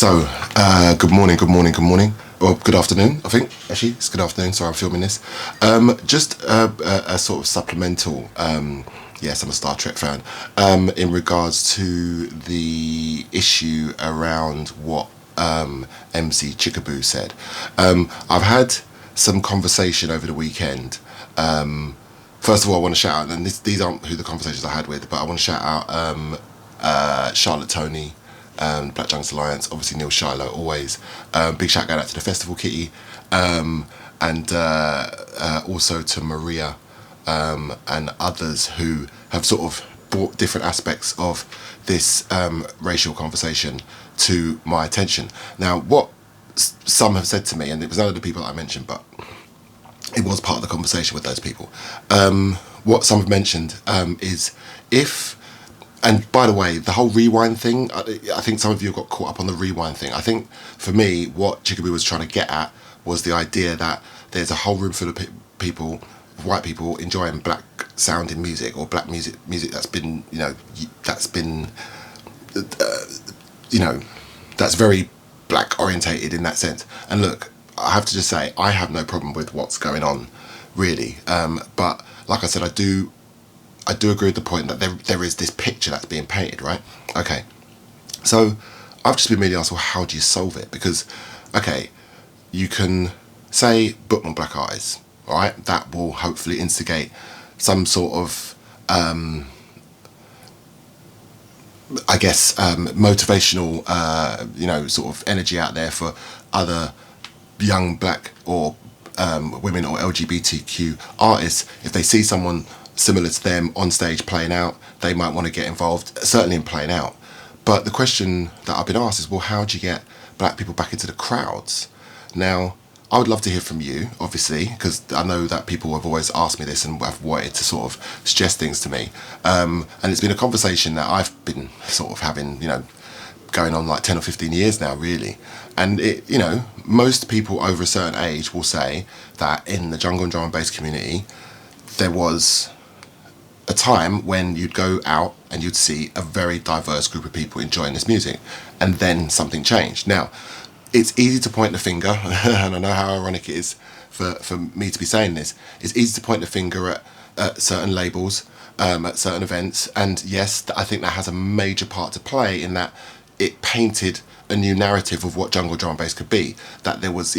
Good morning, good morning, good morning. Well, good afternoon, I think. Actually, it's good afternoon. Sorry, I'm filming this. Just a sort of supplemental. Yes, I'm a Star Trek fan. In regards to the issue around what MC Chickaboo said. I've had some conversation over the weekend. First of all, I want to shout out, and these aren't who the conversations I had with, but I want to shout out Charlotte Tony, Black Junks Alliance, obviously Neil Shiloh, always. Big shout out to the Festival Kitty, and also to Maria and others who have sort of brought different aspects of this racial conversation to my attention. Now, what some have said to me, and it was none of the people that I mentioned, but it was part of the conversation with those people. What some have mentioned is if, and by the way, the whole rewind thing, I think some of you got caught up on the rewind thing. I think for me, what Chickaboo was trying to get at was the idea that there's a whole room full of people, white people, enjoying black sounding music or black music that's been, that's very black orientated in that sense. And look, I have to just say, I have no problem with what's going on, really. But like I said, I do agree with the point that there is this picture that's being painted, right? Okay. So I've just been really asked, well, how do you solve it? Because, okay, you can say book more black eyes, all right? That will hopefully instigate some sort of, motivational, sort of energy out there for other young black or women or LGBTQ artists. If they see someone similar to them on stage playing out, they might want to get involved, certainly in playing out. But the question that I've been asked is, well, how do you get black people back into the crowds? Now, I would love to hear from you, obviously, because I know that people have always asked me this and have wanted to sort of suggest things to me. And it's been a conversation that I've been sort of having, going on like 10 or 15 years now, really. And most people over a certain age will say that in the jungle and drum and bass community, there was a time when you'd go out and you'd see a very diverse group of people enjoying this music, and then something changed. Now, it's easy to point the finger, and I know how ironic it is for me to be saying this. It's easy to point the finger at certain labels, at certain events, and yes, I think that has a major part to play in that it painted a new narrative of what jungle drum and bass could be. That there was,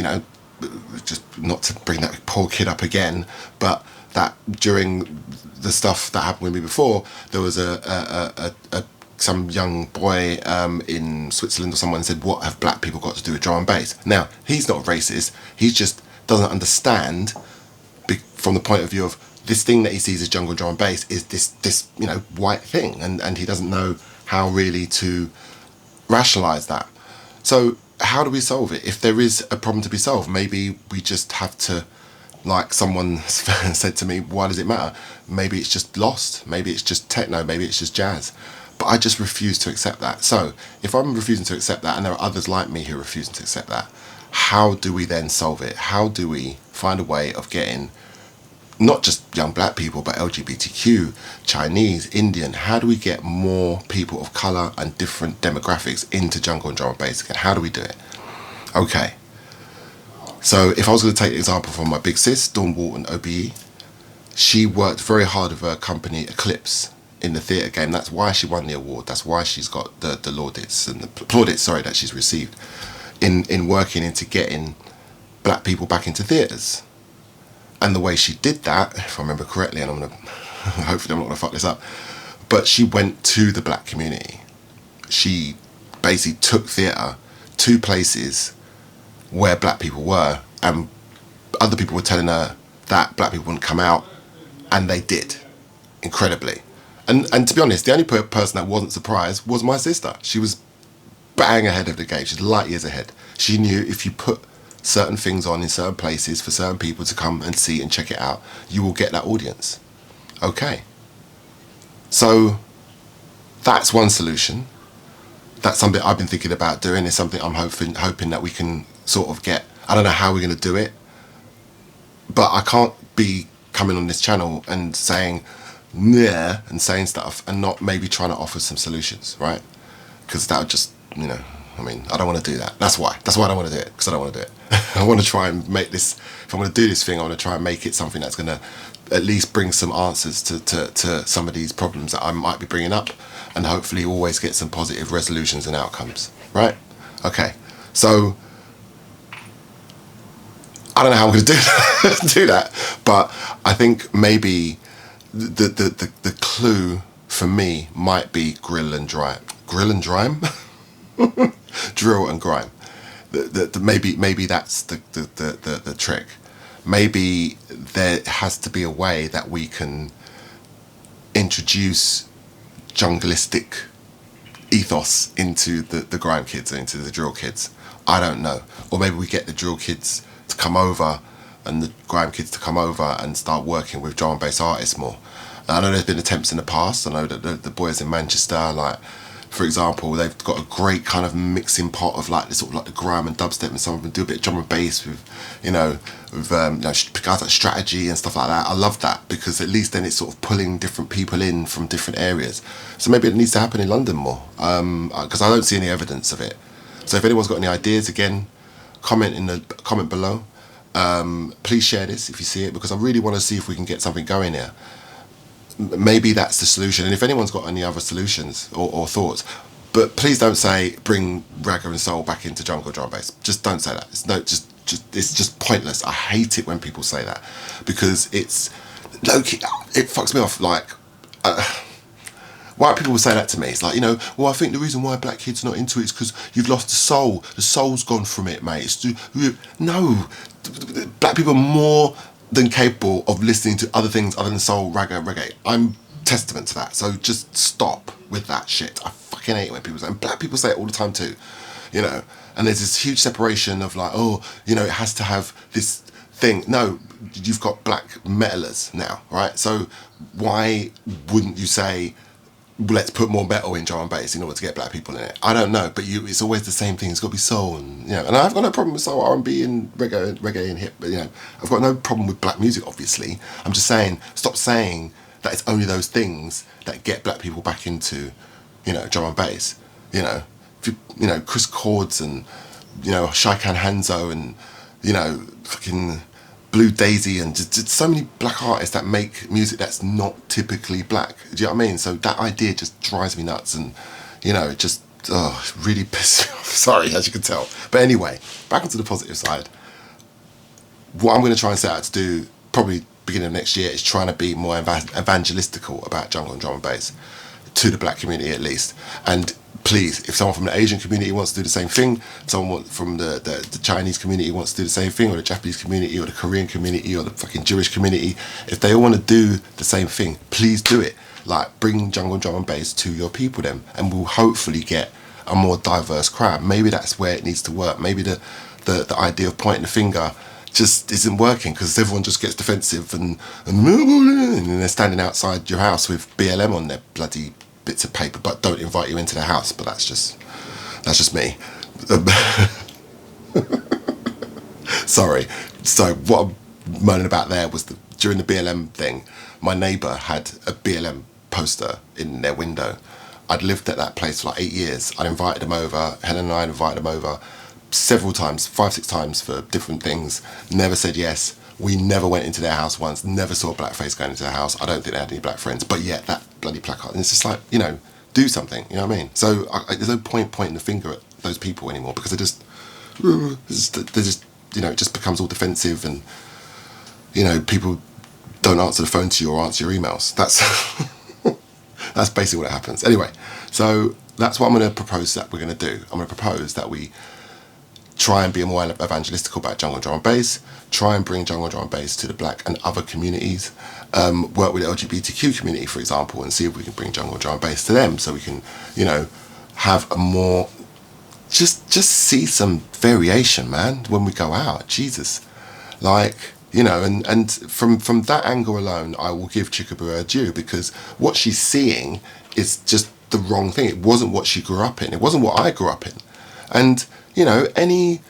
just not to bring that poor kid up again, but that during the stuff that happened with me before, there was some young boy in Switzerland or someone said, what have black people got to do with drum and bass? Now, he's not racist, he just doesn't understand from the point of view of this thing that he sees as jungle drum and bass is this white thing, and he doesn't know how really to rationalize that. So how do we solve it? If there is a problem to be solved, maybe we just have to, like someone said to me, why does it matter? Maybe it's just lost, maybe it's just techno, maybe it's just jazz. But I just refuse to accept that. So if I'm refusing to accept that, and there are others like me who are refusing to accept that, how do we then solve it? How do we find a way of getting not just young black people, but LGBTQ, Chinese, Indian, how do we get more people of colour and different demographics into jungle and drum and bass again? How do we do it? Okay. So if I was going to take an example from my big sis, Dawn Walton, OBE, she worked very hard with her company Eclipse in the theatre game. That's why she won the award. That's why she's got the laudits and the plaudits, that she's received in working into getting black people back into theatres. And the way she did that, if I remember correctly, and hopefully I'm not going to fuck this up, but she went to the black community. She basically took theatre to places where black people were, and other people were telling her that black people wouldn't come out, and they did, incredibly. And to be honest, the only person that wasn't surprised was my sister. She was bang ahead of the game. She's light years ahead. She knew if you put certain things on in certain places for certain people to come and see and check it out, you will get that audience. Okay. So that's one solution. That's something I've been thinking about doing. It's something I'm hoping that we can sort of get. I don't know how we're going to do it, but I can't be coming on this channel and saying and saying stuff and not maybe trying to offer some solutions, right? Because that would just I mean, I don't want to do that. That's why I don't want to do it, because I don't want to do it. I want to try and make this, if I'm going to do this thing, I want to try and make it something that's going to at least bring some answers to some of these problems that I might be bringing up, and hopefully always get some positive resolutions and outcomes, right? Okay, so I don't know how I'm going to do that, but I think maybe the clue for me might be grill and grime, drill and grime. Maybe that's the trick. Maybe there has to be a way that we can introduce junglistic ethos into the grime kids, into the drill kids. I don't know. Or maybe we get the drill kids to come over and the grime kids to come over and start working with drum and bass artists more. And I know there's been attempts in the past. I know that the boys in Manchester, like, for example, they've got a great kind of mixing pot of like the sort of like the grime and dubstep, and some of them do a bit of drum and bass with, guys like Strategy and stuff like that. I love that, because at least then it's sort of pulling different people in from different areas. So maybe it needs to happen in London more, because I don't see any evidence of it. So if anyone's got any ideas, again, comment below. Please share this if you see it, because I really want to see if we can get something going here. Maybe that's the solution, and if anyone's got any other solutions or thoughts, but please don't say bring ragga and soul back into jungle drum bass. Just don't say that. It's just pointless. I hate it when people say that, because it fucks me off. Like, white people will say that to me. It's like, well, I think the reason why black kids not into it is because you've lost the soul. The soul's gone from it, mate. No, black people are more than capable of listening to other things other than soul, ragga, reggae. I'm testament to that. So just stop with that shit. I fucking hate it when people say, and black people say it all the time too, and there's this huge separation of like, it has to have this thing. No, you've got black metalers now, right? So why wouldn't you say, let's put more metal in drum and bass in order to get black people in it? I don't know, but it's always the same thing. It's got to be soul, and and I've got no problem with soul, R&B, and reggae and hip. But I've got no problem with black music. Obviously, I'm just saying, stop saying that it's only those things that get black people back into, drum and bass. Chris Cords and Shaikan Hanzo and fucking Blue Daisy, and just so many black artists that make music that's not typically black. Do you know what I mean? So that idea just drives me nuts, and it just really pisses me off. Sorry, as you can tell. But anyway, back onto the positive side. What I'm going to try and set out to do, probably beginning of next year, is trying to be more evangelistical about jungle and drum and bass to the black community at least. And please, if someone from the Asian community wants to do the same thing, someone from the Chinese community wants to do the same thing, or the Japanese community, or the Korean community, or the fucking Jewish community, if they all want to do the same thing, please do it. Like, bring jungle and drum and bass to your people then, and we'll hopefully get a more diverse crowd. Maybe that's where it needs to work. Maybe the idea of pointing the finger just isn't working, because everyone just gets defensive and they're standing outside your house with BLM on their bloody bits of paper, but don't invite you into their house. But that's just me. Sorry. So what I'm moaning about there was during the BLM thing, my neighbour had a BLM poster in their window. I'd lived at that place for like 8 years. I'd invited them over. Helen and I invited them over several times, 5-6 times for different things. Never said yes. We never went into their house once. Never saw a black face going into their house. I don't think they had any black friends. But yet that bloody placard. And it's just like, do something. You know what I mean? So there's no point pointing the finger at those people anymore, because it just becomes all defensive, and people don't answer the phone to you or answer your emails. That's basically what happens. Anyway, so that's what I'm going to propose that we're going to do. I'm going to propose that we try and be more evangelistical about jungle drum and bass, try and bring jungle drum and bass to the black and other communities, work with the LGBTQ community, for example, and see if we can bring jungle drum and bass to them, so we can, have a more, just see some variation, man, when we go out. Jesus. Like, and from that angle alone, I will give Chikaboo her due, because what she's seeing is just the wrong thing. It wasn't what she grew up in. It wasn't what I grew up in. And, any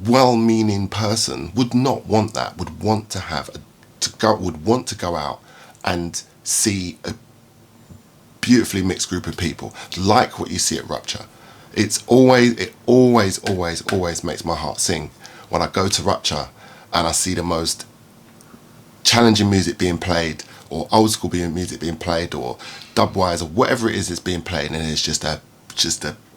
well-meaning person would not want that, would want to go out and see a beautifully mixed group of people, like what you see at Rupture. it always makes my heart sing when I go to Rutcher and I see the most challenging music being played, or old school music being played, or dubwise, or whatever it is that's being played, and it's just a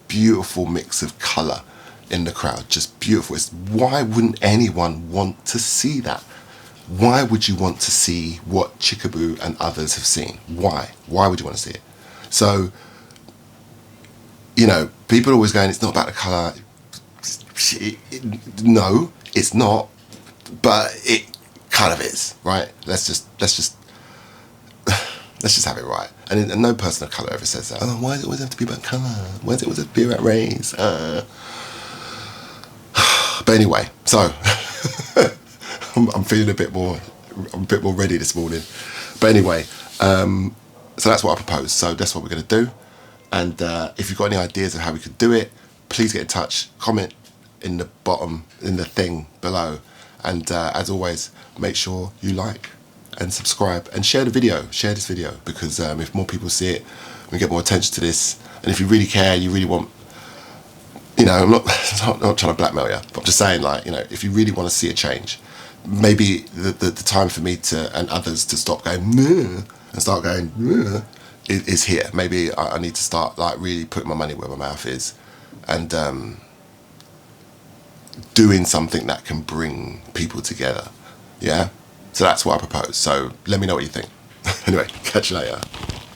beautiful mix of colour in the crowd, just beautiful. Why wouldn't anyone want to see that? Why would you want to see what Chickaboo and others have seen? Why would you want to see it? So, you know, people are always going, it's not about the colour. No, it's not, but it kind of is, right? Let's just have it right. And no person of colour ever says that. Oh, why does it always have to be about colour? Why does it always have to be about race? But anyway, so I'm feeling a bit more ready this morning. But anyway, so that's what I propose. So that's what we're going to do. And if you've got any ideas of how we could do it, please get in touch. Comment in the bottom, in the thing below. And as always, make sure you like and subscribe and share the video. Share this video, because if more people see it, we get more attention to this. And if you really care, you really want, you know, I'm not trying to blackmail you, but I'm just saying, like, you know, if you really want to see a change, maybe the time for me to, and others, to stop going and start going is here. Maybe I need to start, like, really putting my money where my mouth is, and doing something that can bring people together. Yeah, so that's what I propose. So let me know what you think. Anyway, catch you later.